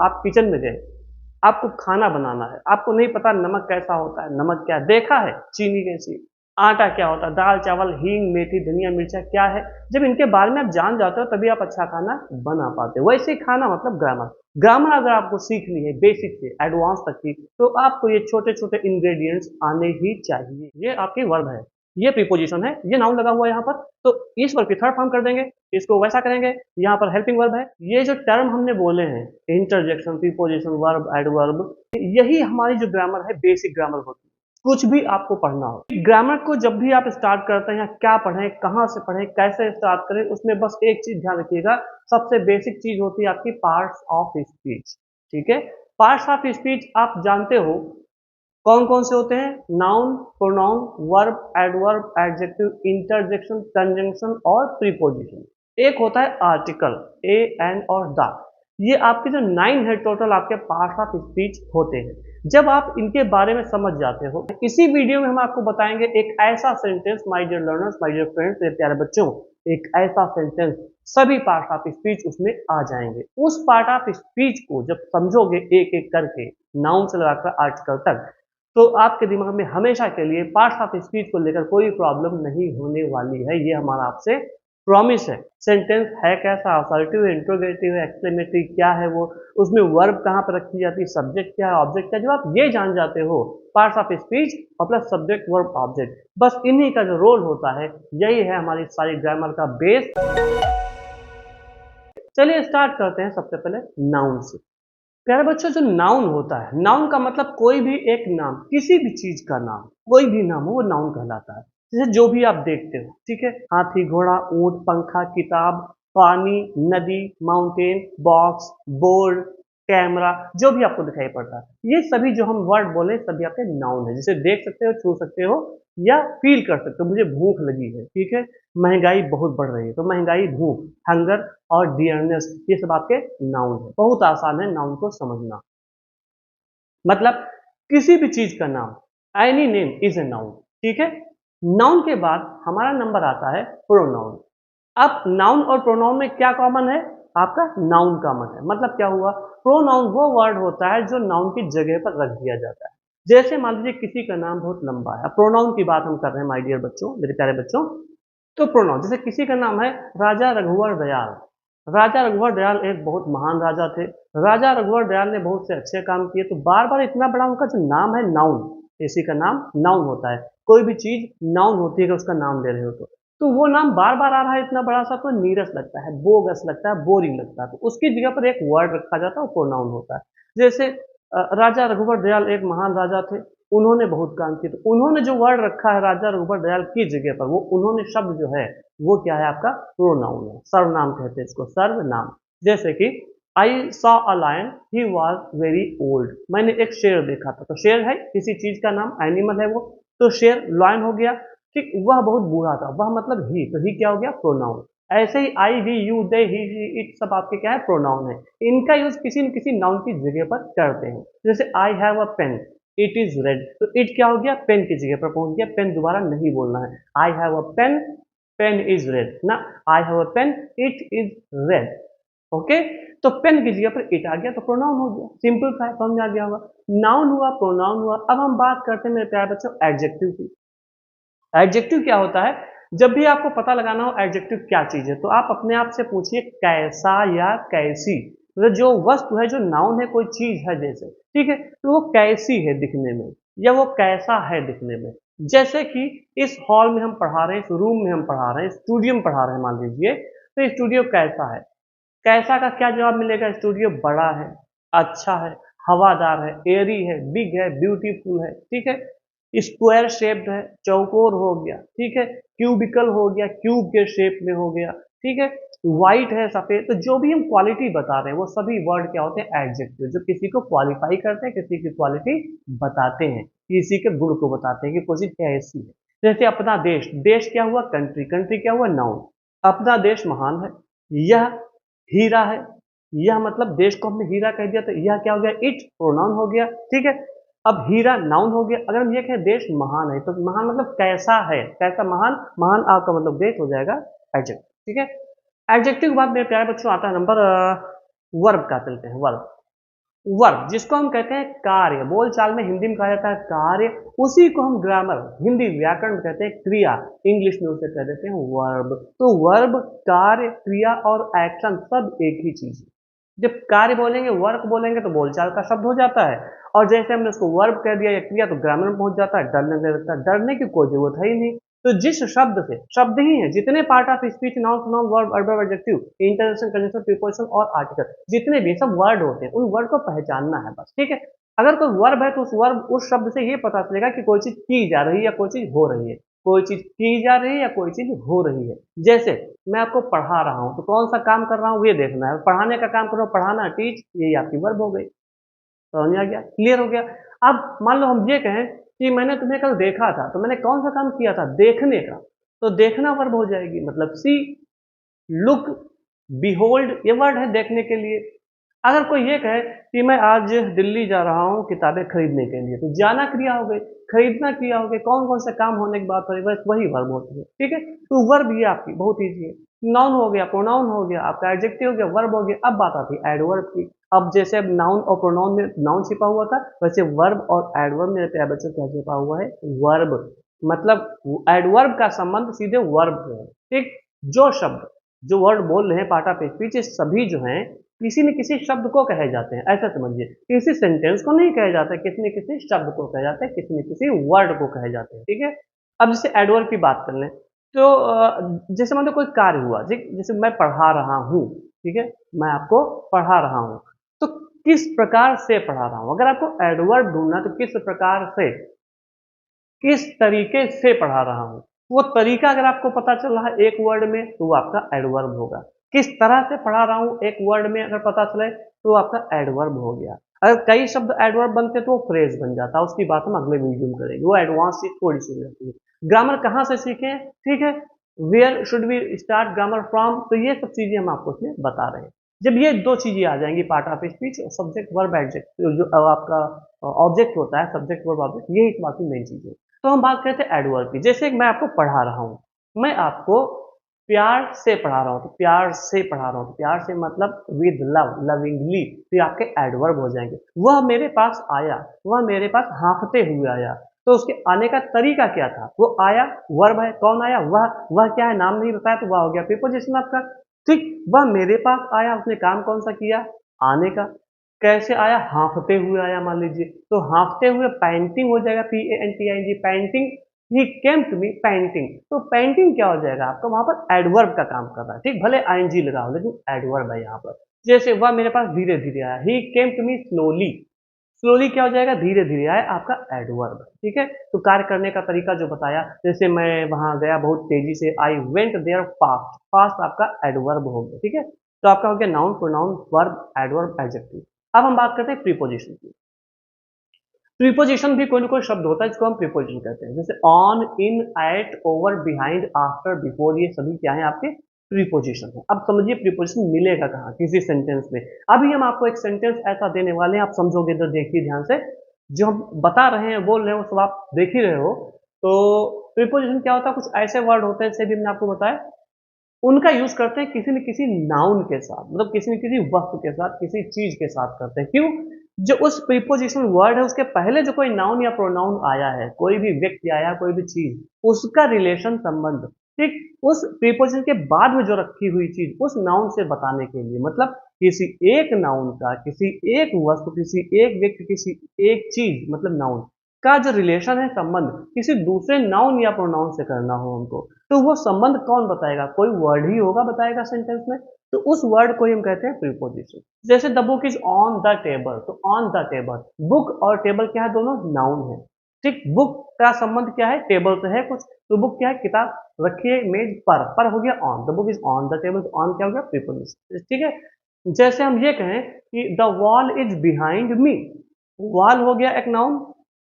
आप किचन में गए, आपको खाना बनाना है, आपको नहीं पता नमक कैसा होता है, नमक क्या है, देखा है चीनी कैसी, आटा क्या होता है, दाल चावल हींग मेथी धनिया मिर्चा क्या है। जब इनके बारे में आप जान जाते हो तभी आप अच्छा खाना बना पाते हो। वैसे ही खाना मतलब ग्रामर। ग्रामर अगर आपको सीखनी है बेसिक से एडवांस तक की, तो आपको ये छोटे छोटे इंग्रेडिएंट्स आने ही चाहिए। ये आपकी वर्ब है, ये प्रीपोजिशन है, ये नाउन लगा हुआ है यहाँ पर, तो इस वर्ब की थर्ड फॉर्म कर देंगे, इसको वैसा करेंगे। यहाँ पर हेल्पिंग वर्ब है। ये जो टर्म हमने बोले हैं, इंटरजेक्शन प्रीपोजिशन वर्ब एडवर्ब, यही हमारी जो ग्रामर है बेसिक ग्रामर होती है। कुछ भी आपको पढ़ना हो, ग्रामर को जब भी आप स्टार्ट करते हैं, क्या पढ़ें, कहाँ से पढ़ें, कैसे स्टार्ट करें, उसमें बस एक चीज ध्यान रखिएगा। सबसे बेसिक चीज होती है आपकी पार्ट्स ऑफ स्पीच। ठीक है, पार्ट्स ऑफ स्पीच आप जानते हो कौन कौन से होते हैं? Noun, pronoun, verb, adverb, adjective, interjection, conjunction और प्रीपोजिशन। एक होता है आर्टिकल, ए, एन और द। ये आपके जो 9 है टोटल आपके पार्ट्स ऑफ स्पीच होते हैं। जब आप इनके बारे में समझ जाते हो, इसी वीडियो में हम आपको बताएंगे एक ऐसा sentence, my dear learners, my dear friends, मेरे प्यारे बच्चों, एक ऐसा सेंटेंस सभी पार्ट ऑफ स्पीच उसमें आ जाएंगे। उस पार्ट ऑफ स्पीच को जब समझोगे एक एक करके, नाउन से लगाकर आर्टिकल तक, तो आपके दिमाग में हमेशा के लिए पार्ट्स ऑफ स्पीच को लेकर कोई प्रॉब्लम नहीं होने वाली है। ये हमारा आपसे प्रॉमिस है। सेंटेंस है कैसा, असर्टिव है, इंट्रोगेटिव है, एक्सक्लेमेटरी क्या है वो, उसमें वर्ब कहाँ पर रखी जाती है, सब्जेक्ट क्या है, ऑब्जेक्ट क्या है, जब आप ये जान जाते हो पार्ट्स ऑफ स्पीच और प्लस सब्जेक्ट वर्ब ऑब्जेक्ट, बस इन्हीं का जो रोल होता है, यही है हमारी सारी ग्रामर का बेस। चलिए स्टार्ट करते हैं सबसे पहले नाउन से। प्यारे बच्चों, जो नाउन होता है, नाउन का मतलब कोई भी एक नाम, किसी भी चीज का नाम, कोई भी नाम हो वो नाउन कहलाता है। जैसे जो भी आप देखते हो, ठीक है, हाथी, घोड़ा, ऊंट, पंखा, किताब, पानी, नदी, माउंटेन, बॉक्स, बोर्ड, कैमरा, जो भी आपको दिखाई पड़ता है, ये सभी जो हम वर्ड बोले सभी आपके नाउन है। जिसे देख सकते हो, छू सकते हो या फील कर सकते हो। मुझे भूख लगी है, ठीक है, महंगाई बहुत बढ़ रही है, तो महंगाई, भूख, हंगर और डियरनेस, ये सब आपके नाउन है। बहुत आसान है नाउन को समझना। मतलब किसी भी चीज का नाम, any name is a noun. ठीक है, नाउन के बाद हमारा नंबर आता है प्रोनाउन। अब नाउन और प्रोनाउन में क्या कॉमन है? आपका नाउन कॉमन है। मतलब क्या हुआ? प्रोनाउन वो वर्ड होता है जो नाउन की जगह पर रख दिया जाता है। जैसे मान लीजिए किसी का नाम बहुत लंबा है, प्रोनाउन की बात हम कर रहे हैं माय डियर बच्चों, मेरे प्यारे बच्चों। तो प्रोनाउन, जैसे किसी का नाम है राजा रघुवर दयाल। राजा रघुवर दयाल एक बहुत महान राजा थे। राजा रघुवर दयाल ने बहुत से अच्छे काम किए, तो बार बार इतना बड़ा उनका जो नाम है नाउन, इसी का नाम नाउन होता है। कोई भी चीज नाउन होती है कि उसका नाम ले रहे हो तो वो नाम बार बार आ रहा है इतना बड़ा सा, तो नीरस लगता है, बोगस लगता है, बोरिंग लगता है, तो उसकी जगह पर एक वर्ड रखा जाता है, वो प्रोनाउन होता है। जैसे राजा रघुवर दयाल एक महान राजा थे, उन्होंने बहुत काम किए, तो उन्होंने जो वर्ड रखा है राजा रघुवर दयाल की जगह पर, वो उन्होंने शब्द जो है वो क्या है? आपका प्रोनाउन है, सर्वनाम कहते हैं इसको, सर्वनाम। जैसे कि I saw a lion, he was very old. मैंने एक शेर देखा था, तो शेर है किसी चीज का नाम, एनिमल है वो, तो शेर लायन हो गया। ठीक, वह बहुत बूढ़ा था, वह मतलब ही, तो ही क्या हो गया? प्रोनाउन। ऐसे ही I, we, you, they, he, she, it सब आपके क्या है? प्रोनाउन है। इनका यूज किसी न किसी नाउन की जगह पर करते हैं। जैसे I have a pen, it is red, तो इट क्या हो गया? पेन की जगह पर पहुंच गया, पेन दोबारा नहीं बोलना है। I have a pen, pen is red ना, I have a pen, it is red. Okay, तो पेन की जगह पर इट आ गया, तो प्रोनाउन हो गया। सिंपल था, समझ में आ गया होगा। नाउन हुआ, प्रोनाउन हुआ। अब हम बात करते हैं मेरे प्यारे बच्चों एडजेक्टिव की। एडजेक्टिव क्या होता है? जब भी आपको पता लगाना हो एडजेक्टिव क्या चीज है, तो आप अपने आप से पूछिए कैसा या कैसी। मतलब जो वस्तु है, जो नाउन है, कोई चीज है जैसे, ठीक है, तो वो कैसी है दिखने में, या वो कैसा है दिखने में। जैसे कि इस हॉल में हम पढ़ा रहे हैं, इस रूम में हम पढ़ा रहे हैं, स्टूडियो में पढ़ा रहे हैं मान लीजिए, तो स्टूडियो कैसा है? कैसा का क्या जवाब मिलेगा? स्टूडियो बड़ा है, अच्छा है, हवादार है, एयरी है, बिग है, ब्यूटीफुल है। ठीक है, स्क्वायर शेप्ड है, चौकोर हो गया, ठीक है, क्यूबिकल हो गया, क्यूब के शेप में हो गया, ठीक है, व्हाइट है, सफेद। तो जो भी हम क्वालिटी बता रहे हैं वो सभी वर्ड क्या होते हैं? एडजेक्टिव, जो किसी को क्वालिफाई करते हैं, किसी की क्वालिटी बताते हैं, किसी के गुण को बताते हैं कि कोई चीज कैसी है। जैसे अपना देश, देश क्या हुआ? कंट्री, कंट्री क्या हुआ? नाउन। अपना देश महान है, यह हीरा है, यह मतलब देश को हमने हीरा कह दिया, तो यह क्या हो गया? इट प्रोनाउन हो गया। ठीक है, अब हीरा नाउन हो गया। अगर हम ये कहें देश महान है, तो महान मतलब कैसा है? कैसा महान? महान आपका मतलब देश हो जाएगा एडजेक्टिव। ठीक है, एडजेक्टिव के बाद मेरे प्यारे बच्चों आता है नंबर वर्ब का। चलते हैं वर्ब। वर्ब जिसको हम कहते हैं कार्य, बोलचाल में हिंदी में कहा जाता है कार्य, उसी को हम ग्रामर हिंदी व्याकरण में कहते हैं क्रिया, इंग्लिश में उसे कह देते हैं वर्ब। तो वर्ब, कार्य, क्रिया और एक्शन सब एक ही चीज है। जब कार्य बोलेंगे, वर्क बोलेंगे तो बोलचाल का शब्द हो जाता है, और जैसे हमने उसको वर्ब कह दिया या क्रिया तो ग्रामर में पहुंच जाता है, डरने नहीं लगता। डरने की कोई जरूरत है ही नहीं। तो जिस शब्द से, शब्द ही है जितने part of speech, noun, pronoun, verb, adverb, adjective, interjection, conjunction, preposition और आर्टिकल, जितने भी सब वर्ड होते हैं, उन वर्ड को पहचानना है बस, ठीक है। अगर कोई वर्ब है तो उस वर्ब, उस शब्द से ये पता चलेगा कि कोई चीज की जा रही है या कोई चीज हो रही है, कोई चीज की जा रही है या कोई चीज हो रही है। जैसे मैं आपको पढ़ा रहा हूं तो कौन सा काम कर रहा हूं ये देखना है, पढ़ाने का काम कर रहा हूं, पढ़ाना, टीच, ये आपकी वर्ब हो गई। समझ में आ गया, क्लियर हो गया। अब मान लो हम ये कहें कि मैंने तुम्हें कल देखा था, तो मैंने कौन सा काम किया था, देखने का, तो देखना वर्ब हो जाएगी। मतलब सी, लुक, बिहोल्ड, ये वर्ड है देखने के लिए। अगर कोई ये कहे कि मैं आज दिल्ली जा रहा हूँ किताबें खरीदने के लिए, तो जाना क्रिया हो गई, खरीदना क्रिया हो गई, कौन कौन से काम होने की बात हो रही है, बस वही वर्ब होती है, ठीक है। तो वर्ब ये आपकी बहुत ईजी है। नाउन हो गया, प्रोनाउन हो गया, आपका एडजेक्टिव हो गया, वर्ब हो गया। अब बात आती है एडवर्ब की। अब जैसे अब नाउन और प्रोनाउन में नाउन छिपा हुआ था, वैसे वर्ब और एडवर्ब मेरे प्यारे बच्चों क्या छिपा हुआ है, वर्ब। मतलब एडवर्ब का संबंध सीधे वर्ब से है, ठीक। जो शब्द, जो वर्ड बोल रहे हैं पार्ट ऑफ स्पीच, सभी जो हैं किसी न किसी शब्द को कहे जाते हैं, ऐसा समझिए। किसी सेंटेंस को नहीं कहे जाते, किसी न किसी शब्द को कहे जाते हैं, किसी न किसी वर्ड को कहे जाते हैं, ठीक है। अब जैसे एडवर्ब की बात कर लें तो जैसे मान लो कोई कार्य हुआ, ठीक, जैसे मैं पढ़ा रहा हूँ, ठीक है, मैं आपको पढ़ा रहा हूँ, तो किस प्रकार से पढ़ा रहा हूँ। अगर आपको एडवर्ब ढूंढना तो किस प्रकार से, किस तरीके से पढ़ा रहा हूँ, वो तरीका अगर आपको पता चल रहा है एक वर्ड में तो वो आपका एडवर्ब होगा। किस तरह से पढ़ा रहा हूँ एक वर्ड में अगर पता चले तो वो आपका एडवर्ब हो गया। अगर कई शब्द एडवर्ब बनते तो वो फ्रेज बन जाता, उसकी बात हम अगले वीडियो में करेंगे, वो एडवांस चीज थोड़ी सी हो जाती है। ग्रामर कहाँ से सीखें, ठीक है, where should we start grammar from, तो ये सब चीजें हम आपको इसमें बता रहे हैं। जब ये दो चीजें आ जाएंगी, part of speech, subject verb object, जो आपका ऑब्जेक्ट होता है, सब्जेक्ट वर्ब ऑब्जेक्ट, यही बाकी मेन चीजें। तो हम बात करते हैं एडवर्ब की। जैसे मैं आपको पढ़ा रहा हूँ, मैं आपको प्यार से पढ़ा रहा हूँ, तो प्यार से पढ़ा रहा हूँ, तो प्यार से मतलब विद लव, लविंगली, तो ये आपके एडवर्ब हो जाएंगे। वह मेरे पास आया, वह मेरे पास हाँफते हुए आया, तो उसके आने का तरीका क्या था, वो आया, वर्ब है, कौन आया, वह क्या है, नाम नहीं बताया तो वह हो गया प्रीपोजिशन आपका, ठीक। वह मेरे पास आया, उसने काम कौन सा किया, आने का। कैसे आया, हाँफते हुए आया, मान लीजिए, तो हाँफते हुए पैंटिंग हो जाएगा, PANTING, panting. He came to me panting, तो पैंटिंग क्या हो जाएगा आपका, वहां पर एडवर्ब का काम कर रहा है, ठीक, भले ING लगा हो लेकिन एडवर्ब है यहाँ पर। जैसे वह मेरे पास धीरे धीरे आया, he came to me slowly, slowly क्या हो जाएगा, धीरे धीरे आया, आपका एडवर्ब, ठीक है। तो कार्य करने का तरीका जो बताया, जैसे मैं वहां गया बहुत तेजी से, I went there fast, fast आपका एडवर्ब हो गया, ठीक है। तो आपका हो गया noun, pronoun, verb, adverb, adjective. अब हम बात करते हैं प्रीपोजिशन की। प्रीपोजिशन भी कोई ना कोई शब्द होता है जिसको हम प्रीपोजिशन कहते हैं, जैसे on, in, at, over, behind, after, before, ये सभी क्या है आपके प्रीपोजिशन है। अब समझिए प्रीपोजिशन मिलेगा कहाँ, किसी सेंटेंस में। अभी हम आपको एक सेंटेंस ऐसा देने वाले हैं, आप समझोगे, इधर देखिए ध्यान से, जो हम बता रहे हैं, बोल रहे हैं, वो सब आप देख ही रहे हो। तो प्रीपोजिशन क्या होता है, कुछ ऐसे वर्ड होते हैं, जैसे भी हमने आपको बताया, उनका यूज करते हैं किसी न किसी नाउन के साथ, मतलब किसी न किसी वस्तु के साथ, किसी चीज के साथ करते हैं। क्यों, जो उस प्रीपोजिशन वर्ड है उसके पहले जो कोई नाउन या प्रोनाउन आया है, कोई भी व्यक्ति आया, कोई भी चीज, उसका रिलेशन, संबंध, ठीक, उस प्रीपोजिशन के बाद में जो रखी हुई चीज उस नाउन से बताने के लिए, मतलब किसी एक नाउन का, किसी एक वस्तु, किसी एक व्यक्ति, किसी एक चीज, मतलब नाउन का जो रिलेशन है, संबंध, किसी दूसरे नाउन या प्रोनाउन से करना हो हमको, तो वो संबंध कौन बताएगा, कोई वर्ड ही होगा बताएगा सेंटेंस में, तो उस वर्ड को ही हम कहते हैं प्रीपोजिशन। जैसे the book is on the table, तो ऑन द टेबल, बुक और टेबल क्या है, दोनों नाउन है, ठीक। बुक का संबंध क्या है, टेबल से है कुछ, तो बुक क्या है, किताब रखी है मेज पर हो गया on, the book is on the table, तो ऑन क्या हो गया, प्रीपोजिशन, ठीक है। जैसे हम ये कहें कि the wall is behind me, wall हो गया एक नाउन,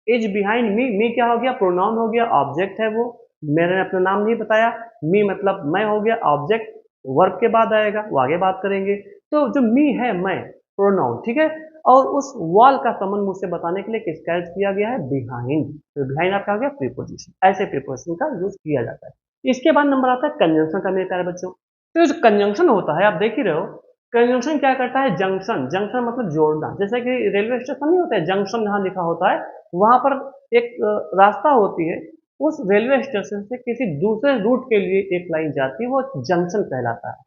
इज बिहाइंड मी, मी क्या हो गया, प्रोनाउन हो गया, ऑब्जेक्ट है वो, मैंने अपना नाम नहीं बताया, मी मतलब मैं हो गया, ऑब्जेक्ट वर्ब के बाद आएगा, वो आगे बात करेंगे। तो जो मी है, मैं, प्रोनाउन, ठीक है। और उस वॉल का संबंध मुझसे बताने के लिए किसका यूज किया गया है, बिहाइंड, तो बिहाइंड आपका हो गया प्रीपोजिशन। ऐसे प्रीपोजिशन का यूज किया जाता है। इसके बाद नंबर आता है कंजंक्शन का, मेरे प्यारे बच्चों। तो जो कंजंक्शन होता है, आप देख ही रहे हो, कंजंक्शन क्या करता है, जंक्शन, जंक्शन मतलब जोड़ना, जैसे कि रेलवे स्टेशन नहीं होता है जंक्शन जहाँ लिखा होता है, वहां पर एक रास्ता होती है, उस रेलवे स्टेशन से किसी दूसरे रूट के लिए एक लाइन जाती है, वो जंक्शन कहलाता है।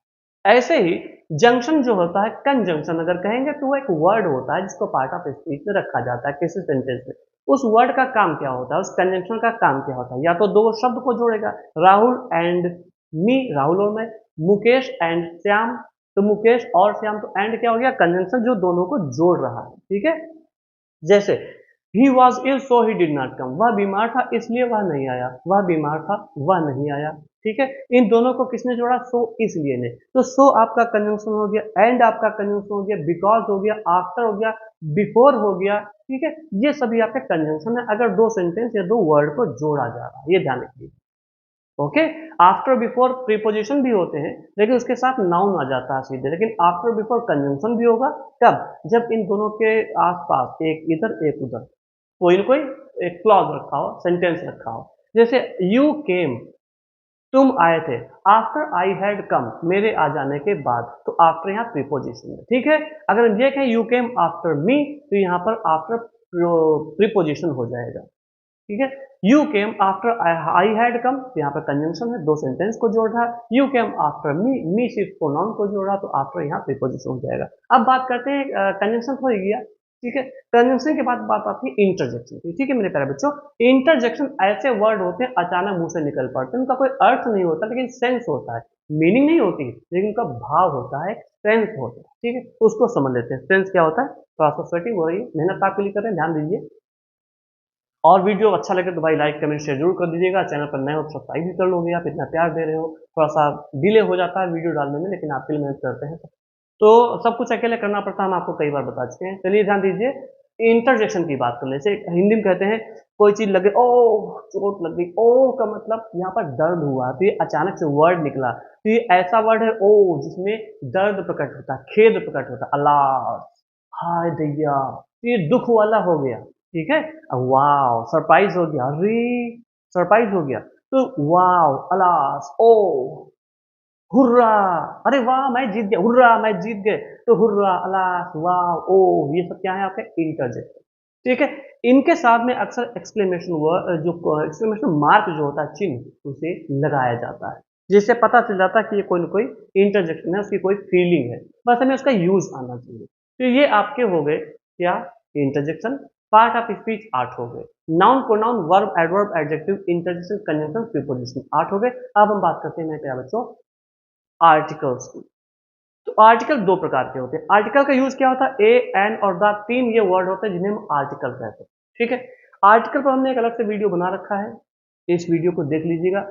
ऐसे ही जंक्शन जो होता है, कंजंक्शन अगर कहेंगे तो वो एक वर्ड होता है जिसको पार्ट ऑफ स्पीच में रखा जाता है किसी सेंटेंस में। उस वर्ड का काम क्या होता है, उस कंजंक्शन का काम क्या होता है, या तो दो शब्द को जोड़ेगा, राहुल एंड मी, राहुल और मैं, मुकेश एंड श्याम, तो मुकेश और श्याम, तो एंड क्या हो गया, कंजंक्शन जो दोनों को जोड़ रहा है, ठीक है। जैसे he was ill so he did not come, वह बीमार था इसलिए वह नहीं आया, वह बीमार था वह नहीं आया, ठीक है। इन दोनों को किसने जोड़ा, सो इसलिए ने, तो सो आपका कंजंक्शन हो गया, एंड आपका कंजंक्शन हो गया, बिकॉज हो गया, आफ्टर हो गया, बिफोर हो गया, ठीक है। ये सभी आपके कंजंक्शन है अगर दो सेंटेंस या दो वर्ड को जोड़ा जा रहा है, ये ध्यान रखिए। ओके, आफ्टर बिफोर प्रीपोजिशन भी होते हैं लेकिन उसके साथ नाउन आ जाता है सीधे, लेकिन आफ्टर बिफोर कंजंक्शन भी होगा कब, जब इन दोनों के आसपास एक इधर एक उधर कोई ना कोई एक क्लॉज रखा हो, सेंटेंस रखा हो। जैसे यू केम, तुम आए थे, आफ्टर आई हैड कम, मेरे आ जाने के बाद, तो आफ्टर यहाँ प्रीपोजिशन है, ठीक है। अगर हम ये कहें यू केम आफ्टर मी, तो यहाँ पर आफ्टर प्रीपोजिशन हो जाएगा, ठीक है। You came after I had come, यहाँ पर कंजंक्शन है, दो सेंटेंस को जोड़ रहा है। यू केम आफ्टर मी सिर्फ प्रोनाउन को जोड़ा, तो आफ्टर यहाँ प्रीपोजिशन हो जाएगा। अब बात करते हैं, कंजंक्शन हो ही गया, ठीक है। कंजंक्शन के बाद बात आती है इंटरजेक्शन की, ठीक है मेरे प्यारे बच्चों। इंटरजेक्शन ऐसे वर्ड होते हैं अचानक मुंह से निकल पड़ते हैं, उनका कोई अर्थ नहीं होता लेकिन सेंस होता है, मीनिंग नहीं होती लेकिन उनका भाव होता है, सेंस होता है, ठीक है। तो उसको समझ लेते हैं, सेंस क्या होता है। थोड़ा सा स्वेटिंग हो रही है, मेहनत आपके लिए कर रहे हैं, ध्यान दीजिए। और वीडियो अच्छा लगे तो भाई लाइक कमेंट शेयर जरूर कर दीजिएगा, चैनल पर नए हो तो सब्सक्राइब भी कर लोगे, आप इतना प्यार दे रहे हो। थोड़ा सा डिले हो जाता है वीडियो डालने में, लेकिन आपके लिए मेहनत करते हैं तो सब कुछ अकेले करना पड़ता है, हम आपको कई बार बता चुके हैं। चलिए ध्यान दीजिए, इंटरजेक्शन की बात कर ले, जैसे हिंदी में कहते हैं कोई चीज लगे, ओ चोट लग गई, ओ का मतलब यहाँ पर दर्द हुआ, तो ये अचानक से वर्ड निकला, तो ये ऐसा वर्ड है ओ जिसमें दर्द प्रकट होता है, खेद प्रकट होता है, अल्लाह, हाय दैया, तो ये दुख वाला हो गया, ठीक है। वाव, सरप्राइज हो गया, अरे सरप्राइज हो गया, तो वाव, अलास, ओ, हुर्रा, अरे वाह मैं जीत गया, हुर्रा मैं जीत गए, तो हुर्रा, अलास, वाह, ओ, ये सब क्या है आपके इंटरजेक्शन, ठीक है। इनके साथ में अक्सर एक्सक्लेमेशन वर्ड, जो एक्सक्लेमेशन मार्क जो होता है, चिन्ह, उसे लगाया जाता है, जिससे पता चल जाता है कि ये कोई ना कोई इंटरजेक्शन है, उसकी कोई फीलिंग है, बस हमें उसका यूज आना चाहिए। तो ये आपके हो गए क्या, इंटरजेक्शन, पार्ट ऑफ स्पीच 8 हो गए, noun pronoun verb adverb adjective interjection conjunction preposition 8 हो गए। अब हम बात करते हैं मेरे प्यारे बच्चों आर्टिकल्स की। तो आर्टिकल दो प्रकार के होते हैं, आर्टिकल का यूज क्या होता है, ए, एन और द, तीन ये वर्ड होते हैं जिन्हें हम आर्टिकल कहते हैं, ठीक है। आर्टिकल पर हमने एक अलग से वीडियो बना रखा है, इस वीडियो को देख लीजिएगा।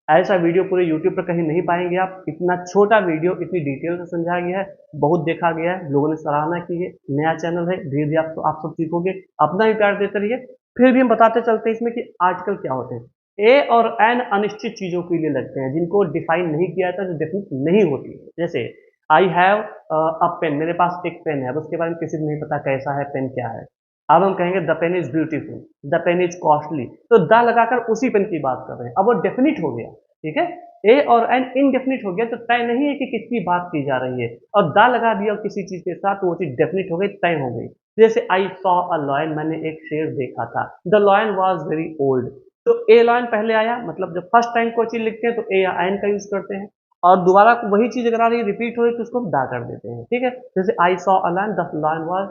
ऐसा वीडियो पूरे यूट्यूब पर कहीं नहीं पाएंगे आप, इतना छोटा वीडियो इतनी डिटेल से समझाया गया है, बहुत देखा गया है, लोगों ने सराहना की है, नया चैनल है, धीरे धीरे आप सब सीखोगे, अपना भी प्यार देते रहिए। फिर भी हम बताते चलते हैं इसमें कि आर्टिकल क्या होते हैं। ए और एन अनिश्चित चीजों के लिए लगते हैं, जिनको डिफाइन नहीं किया जाता, जो डेफिनेट नहीं होती है। जैसे आई हैव अ पेन, मेरे पास एक पेन है, अब उसके बारे में किसी को नहीं पता कैसा है पेन, क्या है। अब हम कहेंगे the pen is beautiful, the pen is costly, तो द लगाकर उसी पेन की बात कर रहे हैं, अब वो डेफिनिट हो गया, ठीक है। ए और एन इनडेफिनिट हो गया, तो तय नहीं है कि किसकी बात की जा रही है, और द लगा दिया किसी चीज के साथ, तो वो चीज डेफिनिट हो गई, तय हो गई। जैसे आई सॉ अ लॉयन, मैंने एक शेर देखा था, the lion was very old, तो ए लॉयन पहले आया, मतलब जब फर्स्ट टाइम कोई चीज लिखते हैं तो ए या एन का यूज करते हैं, और दोबारा वही चीज अगर आ रही है, रिपीट हो रही है, तो उसको दा कर देते हैं, ठीक है। जैसे I saw a lion, the lion was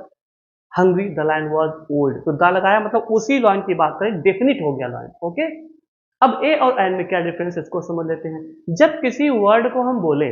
hungry, the lion was old, तो दा लगाया, मतलब उसी लायन की बात करें, डेफिनिट हो गया लायन, ओके। अब ए और एन में क्या डिफरेंस है, इसको समझ लेते हैं। जब किसी वर्ड को हम बोले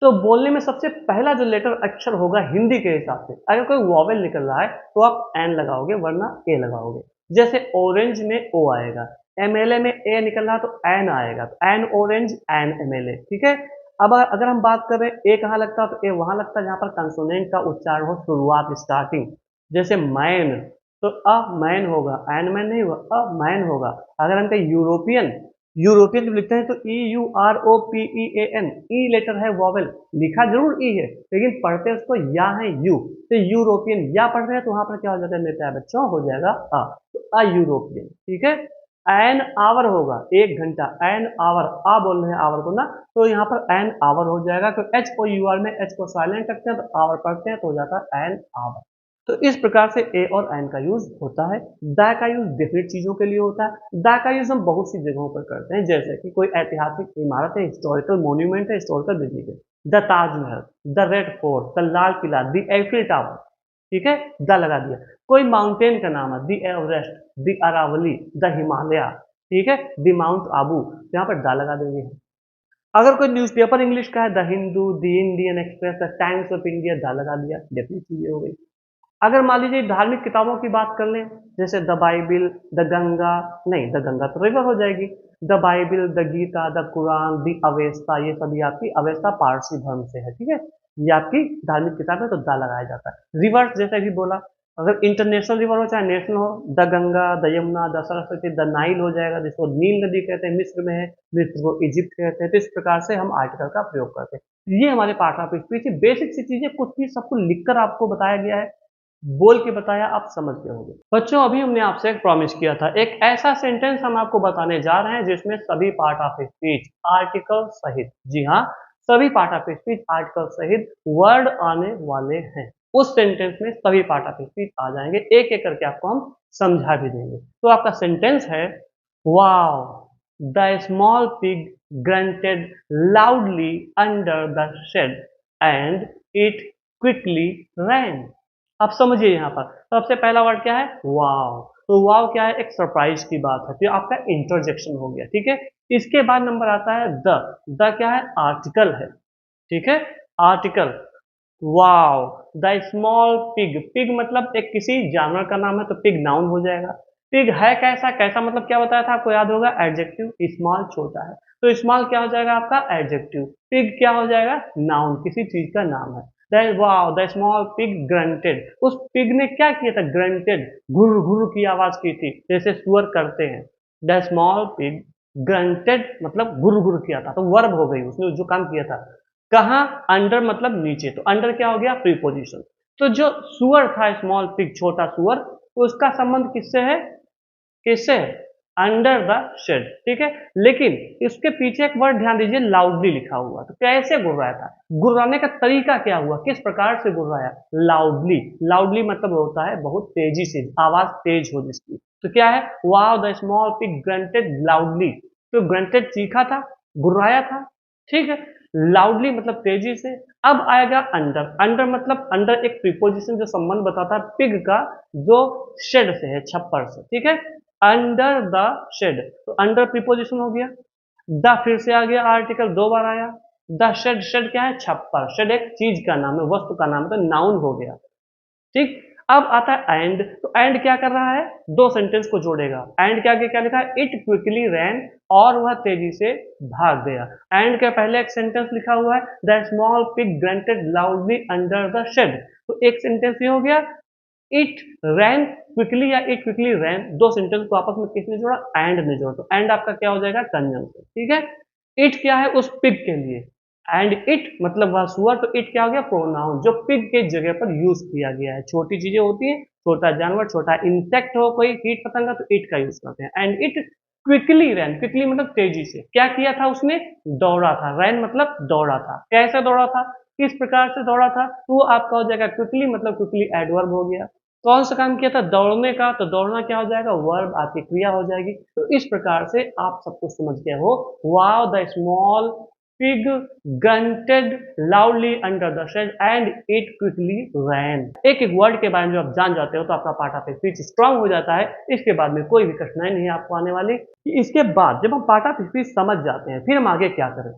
तो बोलने में सबसे पहला जो लेटर अक्षर होगा हिंदी के हिसाब से, अगर कोई वॉवेल निकल रहा है तो आप एन लगाओगे वरना ए लगाओगे। जैसे ऑरेंज में ओ आएगा, एमएलए में ए निकल रहा है तो एन आएगा, तो एन ऑरेंज एन एमएलए, ठीक है। अब अगर हम बात करें ए कहाँ लगता है, तो ए वहां लगता है जहां पर कंसोनेंट का उच्चारण हो, शुरुआत, स्टार्टिंग। जैसे मैन, तो अ मैन होगा, एन मैन नहीं होगा, अ मैन होगा। अगर हम कहें यूरोपियन, यूरोपियन जब लिखते हैं तो E U R O P E A N, E letter है वॉवेल, लिखा जरूर ई है लेकिन पढ़ते उसको या है यू, तो यूरोपियन, या पढ़ रहे हैं तो वहां पर क्या हो जाता है मेरे प्यारे बच्चों, हो जाएगा अ, तो अ यूरोपियन, ठीक है। एन आवर होगा, 1 घंटा, एन आवर, आ बोल रहे हैं आवर को ना, तो यहाँ पर एन आवर हो जाएगा, तो एच ओ यू आर में एच को साइलेंट रखते हैं तो आवर पढ़ते हैं तो हो जाता है एन आवर। तो इस प्रकार से ए और एन का यूज होता है। द का यूज डेफिनेट चीजों के लिए होता है। द का यूज हम बहुत सी जगहों पर करते हैं, जैसे कि कोई ऐतिहासिक इमारत है, हिस्टोरिकल मोन्यूमेंट है, हिस्टोरिकल बिल्डिंग है, the Taj Mahal, the red fort, the Lal Qila, the Eiffel tower, ठीक है, द लगा दिया। कोई माउंटेन का नाम है, the Everest, the Aravali, the Himalaya, ठीक है, द माउंट आबू, यहाँ पर द लगा देंगे। अगर कोई न्यूज़पेपर इंग्लिश का है, the Hindu, the Indian express, the times of India, the लगा दिया, डेफिनेट चीजें हो गई। अगर मान लीजिए धार्मिक किताबों की बात कर लें, जैसे द बाइबिल, द गंगा, नहीं द गंगा तो रिवर हो जाएगी, the Bible, the Gita, the Quran, the Avesta, ये सभी आपकी, अवेस्ता पारसी धर्म से है, ठीक है, ये आपकी धार्मिक किताब है तो द लगाया जाता है। रिवर्स जैसे भी बोला, अगर इंटरनेशनल रिवर हो चाहे नेशनल हो, the Ganga, the Yamuna, the Saraswati, the Nile हो जाएगा, जिसको नील नदी कहते हैं, मिस्र में है, मिस्र को इजिप्ट कहते हैं। तो इस प्रकार से हम आर्टिकल का प्रयोग करते हैं। ये हमारे पार्ट ऑफ स्पीच बेसिक सी चीजें, कुछ चीज सबको लिखकर आपको बताया गया है, बोल के बताया, आप समझ गए होंगे। बच्चों अभी हमने आपसे एक प्रॉमिस किया था, एक ऐसा सेंटेंस हम आपको बताने जा रहे हैं जिसमें सभी पार्ट ऑफ स्पीच आर्टिकल सहित, जी हाँ, सभी पार्ट ऑफ स्पीच आर्टिकल सहित वर्ड आने वाले हैं। उस सेंटेंस में सभी पार्ट ऑफ स्पीच आ जाएंगे, एक एक करके आपको हम समझा भी देंगे। तो आपका सेंटेंस है, wow the small pig grunted loudly under the shed and it quickly ran। आप समझिए यहाँ पर सबसे पहला वर्ड क्या है, वाव। तो वाव क्या है, एक सरप्राइज की बात है, तो आपका इंटरजेक्शन हो गया, ठीक है। इसके बाद नंबर आता है द क्या है, आर्टिकल है, ठीक है, article. Wow the small pig, pig मतलब एक किसी जानवर का नाम है तो पिग नाउन हो जाएगा। पिग है कैसा, कैसा मतलब क्या बताया था आपको याद होगा, एडजेक्टिव, स्मॉल छोटा है, तो स्मॉल क्या हो जाएगा आपका एडजेक्टिव, पिग क्या हो जाएगा नाउन, किसी चीज का नाम है। Wow the small pig granted, उस पिग ने क्या किया था, ग्रंटेड, घुर घुर की आवाज की थी, जैसे सुअर करते हैं। द स्मॉल पिग ग्रंटेड मतलब घुर घुर किया था, तो वर्ब हो गई, उसने जो काम किया था। कहाँ, अंडर मतलब नीचे, तो अंडर क्या हो गया, प्रीपोजिशन। तो जो सुअर था, स्मॉल पिग छोटा सुअर, तो उसका संबंध किससे है, किससे, अंडर द शेड, ठीक है। लेकिन इसके पीछे एक वर्ड ध्यान दीजिए, लाउडली लिखा हुआ, तो कैसे गुर्राया था, गुर्राने का तरीका क्या हुआ, किस प्रकार से गुर्राया, लाउडली। लाउडली मतलब होता है बहुत तेजी से, आवाज तेज हो जिसकी, तो क्या है, wow the small pig grunted loudly, तो ग्रंटेड चीखा था, गुर्राया था, ठीक है। लाउडली मतलब तेजी से। अब आएगा अंडर, अंडर मतलब अंडर एक प्रीपोजिशन जो संबंध बताता है पिग का, जो शेड से है, छप्पर से, ठीक है, अंडर द शेड, तो अंडर प्रीपोजिशन हो गया। द फिर से आ गया आर्टिकल, 2 बार आया। द शेड, शेड क्या है, छप्पर, शेड एक चीज का नाम है, वस्तु का नाम है, तो नाउन हो गया, ठीक। अब आता है एंड, तो एंड क्या कर रहा है, 2 सेंटेंस को जोड़ेगा। एंड के आगे क्या लिखा है, इट क्विकली रैन, और वह तेजी से भाग गया। एंड के पहले एक सेंटेंस लिखा हुआ है, the small pig grunted loudly under the shed, तो एक सेंटेंस ये हो गया। इट रैन क्विकली या इट क्विकली रैन, 2 सेंटेंस को आपस में किसने जोड़ा, एंड ने जोड़ा, तो एंड आपका क्या हो जाएगा, कंजंक्शन, ठीक है। इट क्या है, उस पिग के लिए, एंड इट मतलब वह सुअर, तो इट क्या हो गया, प्रोनाउन, जो पिग के जगह पर यूज किया गया है। छोटी चीजें होती हैं, छोटा जानवर, छोटा इंसेक्ट हो, कोई कीट पतंगा, तो इट का यूज करते हैं। And it quickly ran, quickly मतलब तेजी से, क्या किया था उसने, दौड़ा था, रैन मतलब दौड़ा था, कैसे दौड़ा था, किस प्रकार से दौड़ा था, तो वो आपका हो जाएगा क्विकली, मतलब क्विकली एडवर्ब हो गया। कौन सा काम किया था, दौड़ने का, तो दौड़ना क्या हो जाएगा, वर्ब, आपकी क्रिया हो जाएगी। तो इस प्रकार से आप सब कुछ समझ गए हो। Wow the small pig grunted loudly under the shed and it quickly ran। एक एक वर्ड के बारे में जो आप जान जाते हो तो आपका पार्ट ऑफ स्पीच स्ट्रांग हो जाता है। इसके बाद में कोई भी कठिनाई नहीं आपको आने वाली। इसके बाद जब हम पार्ट ऑफ स्पीच समझ जाते हैं, फिर हम आगे क्या करें,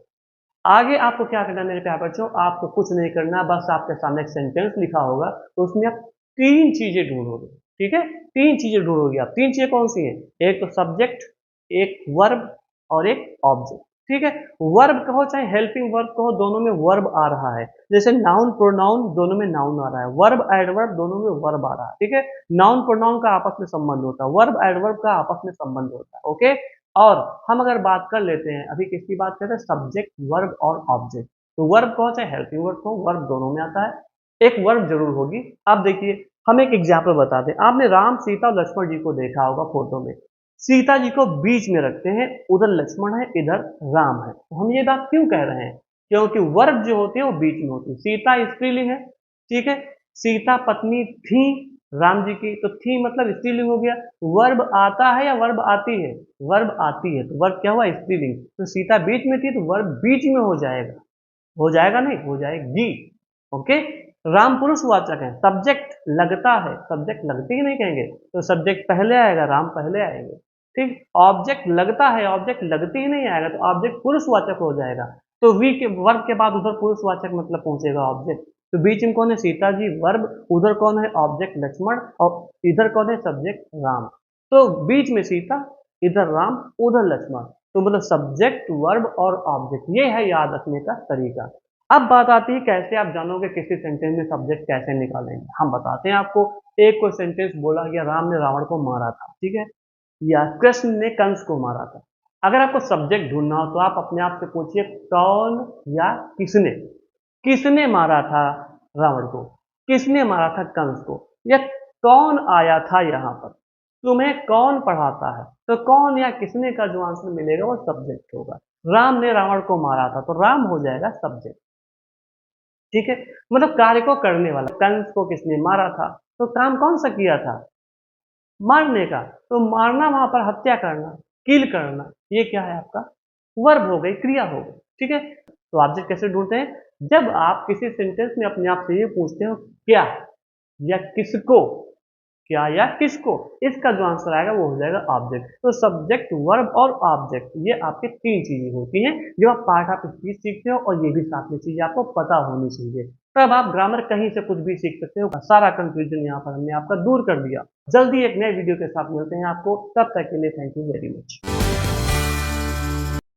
आगे आपको क्या करना है मेरे प्यारे बच्चों, आपको कुछ नहीं करना, बस आपके सामने एक सेंटेंस लिखा होगा, तो उसमें आप 3 चीजें ढूंढोगे, ठीक है, 3 चीजें ढूंढोगे आप। 3 चीजें कौन सी हैं, एक तो सब्जेक्ट, एक वर्ब और एक ऑब्जेक्ट, ठीक है। वर्ब कहो चाहे हेल्पिंग वर्ब कहो, दोनों में वर्ब आ रहा है। जैसे नाउन प्रोनाउन दोनों में नाउन आ रहा है, वर्ब एडवर्ब दोनों में वर्ब आ रहा है, ठीक है। नाउन प्रोनाउन का आपस में संबंध होता है, वर्ब एडवर्ब का आपस में संबंध होता है, ओके। और हम अगर बात कर लेते हैं, अभी किसकी बात करते हैं, सब्जेक्ट, वर्ब और ऑब्जेक्ट। तो वर्ब कहो चाहे हेल्पिंग वर्ब कहो, वर्ब दोनों में आता है। एक वर्ब जरूर होगी। आप देखिए, हम एक एग्जाम्पल बता दें, आपने राम, सीता और लक्ष्मण जी को देखा होगा फोटो में। सीता जी को बीच में रखते हैं, उधर लक्ष्मण है, इधर राम है। तो हम ये बात क्यों कह रहे हैं? क्योंकि वर्ब जो होती है वो बीच में होती है। सीता स्त्रीलिंग है, ठीक है। सीता पत्नी थी राम जी की, तो थी मतलब स्त्रीलिंग हो गया। वर्ब आता है या वर्ब आती है? वर्ब आती है, तो वर्ब क्या हुआ? स्त्रीलिंग। तो सीता बीच में थी तो वर्ब बीच में हो जाएगा। हो जाएगा नहीं, हो जाएगी। ओके। राम पुरुषवाचक है, सब्जेक्ट लगता है, सब्जेक्ट लगती ही नहीं कहेंगे, तो सब्जेक्ट पहले आएगा, राम पहले आएंगे। ठीक। ऑब्जेक्ट लगता है, ऑब्जेक्ट लगती ही नहीं आएगा, तो ऑब्जेक्ट पुरुषवाचक हो जाएगा। तो वी के वर्ब के बाद उधर पुरुषवाचक मतलब पहुंचेगा ऑब्जेक्ट। तो बीच में कौन है? सीता जी वर्ब, उधर कौन है? ऑब्जेक्ट लक्ष्मण, और इधर कौन है? सब्जेक्ट राम। तो बीच में सीता, इधर राम, उधर लक्ष्मण। तो मतलब सब्जेक्ट वर्ब और ऑब्जेक्ट, ये है याद रखने का तरीका। अब बात आती है कैसे आप जानोगे किसी सेंटेंस में सब्जेक्ट कैसे निकालेंगे। हम बताते हैं आपको। एक कोई सेंटेंस बोला गया, राम ने रावण को मारा था, ठीक है, या कृष्ण ने कंस को मारा था। अगर आपको सब्जेक्ट ढूंढना हो तो आप अपने आप से पूछिए कौन या किसने। किसने मारा था रावण को? किसने मारा था कंस को? या कौन आया था यहाँ पर? तुम्हें कौन पढ़ाता है? तो कौन या किसने का जो आंसर मिलेगा वो सब्जेक्ट होगा। राम ने रावण को मारा था, तो राम हो जाएगा सब्जेक्ट। ठीक है। मतलब कार्य को करने वाला। कंस को किसने मारा था? तो काम कौन सा किया था? मारने का। तो मारना वहां पर हत्या करना, किल करना, ये क्या है आपका? वर्ब हो गई, क्रिया हो गई। ठीक है। तो ऑब्जेक्ट कैसे ढूंढते हैं? जब आप किसी सेंटेंस में अपने आप से ये पूछते हो क्या या किसको, क्या या किसको, इसका जो आंसर आएगा वो हो जाएगा ऑब्जेक्ट। तो सब्जेक्ट वर्ब और ऑब्जेक्ट, ये आपके तीन चीजें होती हैं जो आप पार्ट ऑफ स्पीच सीखते हो, और ये भी साथ में चीजें आपको पता होनी चाहिए। तब आप ग्रामर कहीं से कुछ भी सीख सकते हो। सारा कंफ्यूजन यहाँ पर हमने आपका दूर कर दिया। जल्दी एक नए वीडियो के साथ मिलते हैं आपको, तब तक के लिए थैंक यू वेरी मच।